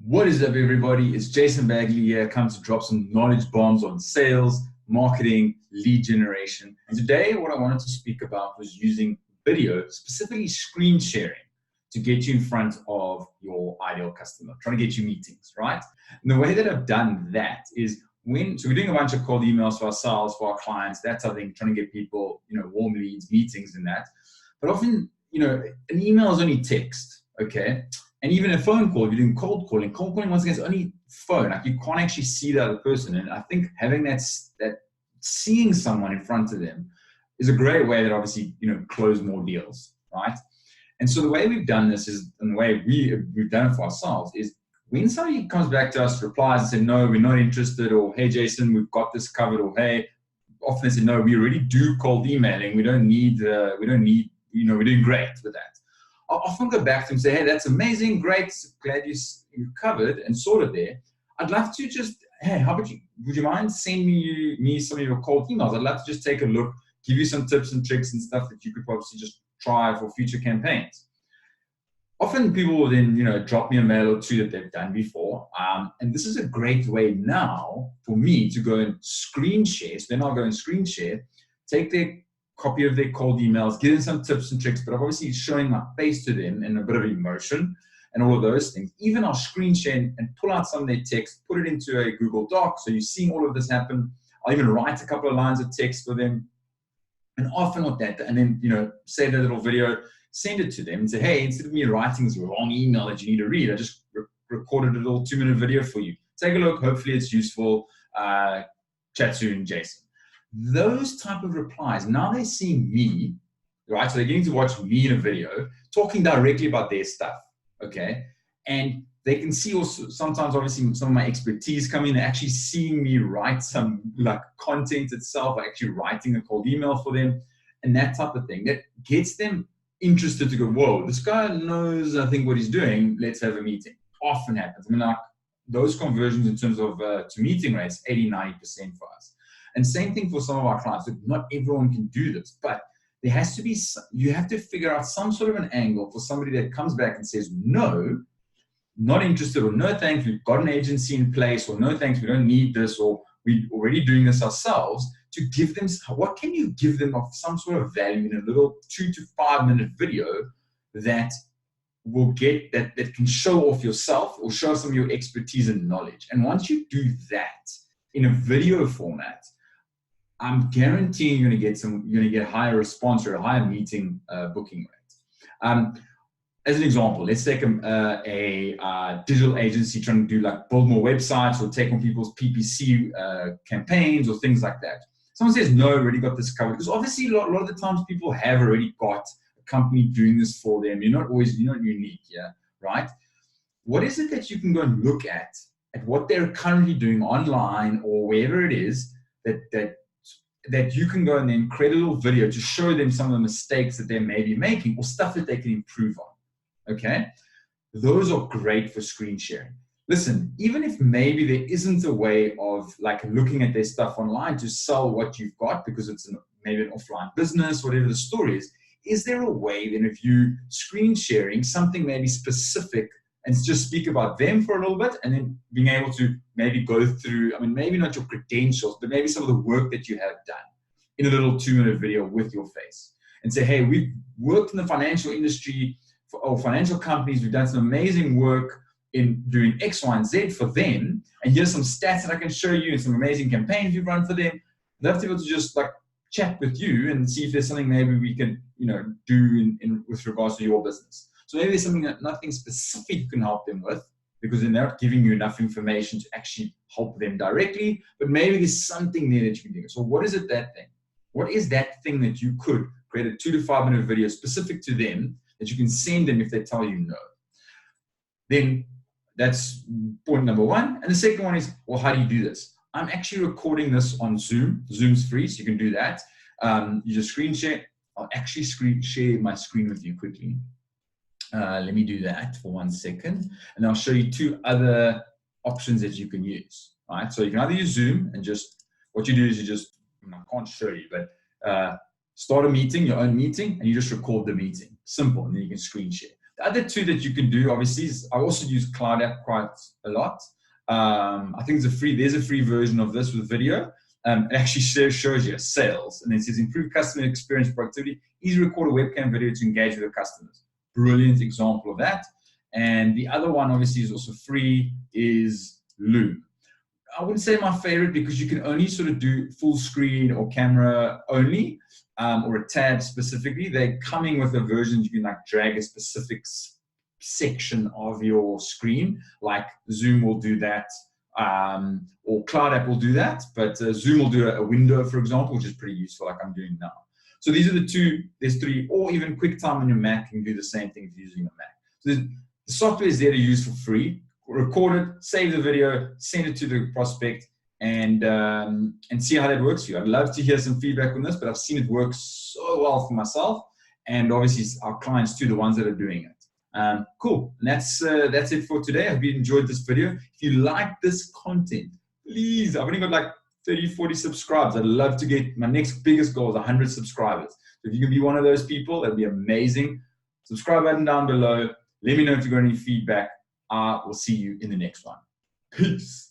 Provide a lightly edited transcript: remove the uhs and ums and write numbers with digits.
What is up, everybody? It's Jason Bagley here, come to drop some knowledge bombs on sales, marketing, lead generation. And today, what I wanted to speak about was using video, specifically screen sharing, to get you in front of your ideal customer, trying to get you meetings, right? And the way that I've done that is so we're doing a bunch of cold emails for ourselves, for our clients, that type of thing, trying to get people, warm leads, meetings, and that. But often, an email is only text, okay? And even a phone call, if you're doing cold calling once again is only phone. Like you can't actually see the other person. And I think having that seeing someone in front of them is a great way that obviously, close more deals, right? And so the way we've done this is, and the way we've done it for ourselves is when somebody comes back to us, replies and says, no, we're not interested, or hey, Jason, we've got this covered, or hey, often they say, no, we already do cold emailing. We don't need, we're doing great with that. I'll often go back to them and say, hey, that's amazing, great, glad you've covered and sorted there. I'd love to just, hey, would you mind sending me some of your cold emails? I'd love to just take a look, give you some tips and tricks and stuff that you could probably just try for future campaigns. Often people will then, drop me a mail or two that they've done before. And this is a great way now for me to go and screen share. So then I'll go and screen share, take their copy of their cold emails, give them some tips and tricks, but I'm obviously showing my face to them and a bit of emotion and all of those things. Even I'll screen share and pull out some of their text, put it into a Google Doc. So you're seeing all of this happen. I'll even write a couple of lines of text for them. And often with that, and then, save that little video, send it to them and say, hey, instead of me writing this long email that you need to read, I just recorded a little 2-minute video for you. Take a look. Hopefully it's useful. Chat soon, Jason. Those type of replies, now they're seeing me, right? So they're getting to watch me in a video, talking directly about their stuff, okay? And they can see also sometimes, obviously, some of my expertise coming. They're actually seeing me write some content itself, actually writing a cold email for them, and that type of thing. That gets them interested to go, whoa, this guy knows, I think, what he's doing. Let's have a meeting. Often happens. Those conversions in terms of to meeting rates, 80-90% for us. And same thing for some of our clients. Not everyone can do this, but there has to be, you have to figure out some sort of an angle for somebody that comes back and says, no, not interested, or no thanks, we've got an agency in place, or no thanks, we don't need this, or we're already doing this ourselves, to give them, what can you give them of some sort of value in a little 2 to 5 minute video that will get, that can show off yourself or show some of your expertise and knowledge. And once you do that in a video format, I'm guaranteeing you're going to get higher response or a higher meeting booking rate. As an example, let's take a digital agency trying to do build more websites or take on people's PPC campaigns or things like that. Someone says, no, already got this covered. Because obviously a lot of the times people have already got a company doing this for them. You're not unique, yeah, right? What is it that you can go and look at what they're currently doing online or wherever it is that you can go and then create a little video to show them some of the mistakes that they may be making or stuff that they can improve on, okay? Those are great for screen sharing. Listen, even if maybe there isn't a way of looking at their stuff online to sell what you've got because it's maybe an offline business, whatever the story is there a way then if you screen sharing something maybe specific and just speak about them for a little bit and then being able to maybe go through, maybe not your credentials, but maybe some of the work that you have done in a little 2-minute video with your face and say, hey, we've worked in the financial industry or financial companies. We've done some amazing work in doing X, Y, and Z for them. And here's some stats that I can show you and some amazing campaigns we've run for them. I'd love to be able to just chat with you and see if there's something maybe we can, do with regards to your business. So maybe there's something that nothing specific you can help them with because they're not giving you enough information to actually help them directly, but maybe there's something there that you can do. So what is it that thing? What is that thing that you could create a 2 to 5 minute video specific to them that you can send them if they tell you no? Then that's point number one. And the second one is, well, how do you do this? I'm actually recording this on Zoom. Zoom's free, so you can do that. You just screen share. I'll actually share my screen with you quickly. Let me do that for 1 second. And I'll show you 2 other options that you can use. Right? So you can either use Zoom and just, what you do is you just, I can't show you, but start a meeting, your own meeting, and you just record the meeting. Simple, and then you can screen share. The other two that you can do, obviously, is I also use Cloud App quite a lot. I think there's a free version of this with video. It actually shows you sales, and it says improve customer experience, productivity, easy record a webcam video to engage with your customers. Brilliant example of that. And the other one, obviously, is also free, is Loom. I wouldn't say my favorite because you can only sort of do full screen or camera only, or a tab specifically. They're coming with a version you can like drag a specific section of your screen, like Zoom will do that, or Cloud App will do that, but Zoom will do a window, for example, which is pretty useful, like I'm doing now. So these are the two. There's three, or even QuickTime on your Mac can do the same thing if you're using a Mac. So the software is there to use for free. Record it, save the video, send it to the prospect, and see how that works for you. I'd love to hear some feedback on this, but I've seen it work so well for myself, and obviously our clients too, the ones that are doing it. Cool. And that's it for today. I hope you enjoyed this video. If you like this content, please, I've only got like 30, 40 subscribers. I'd love to get my next biggest goal is 100 subscribers. So if you can be one of those people, that'd be amazing. Subscribe button down below. Let me know if you've got any feedback. I will see you in the next one. Peace.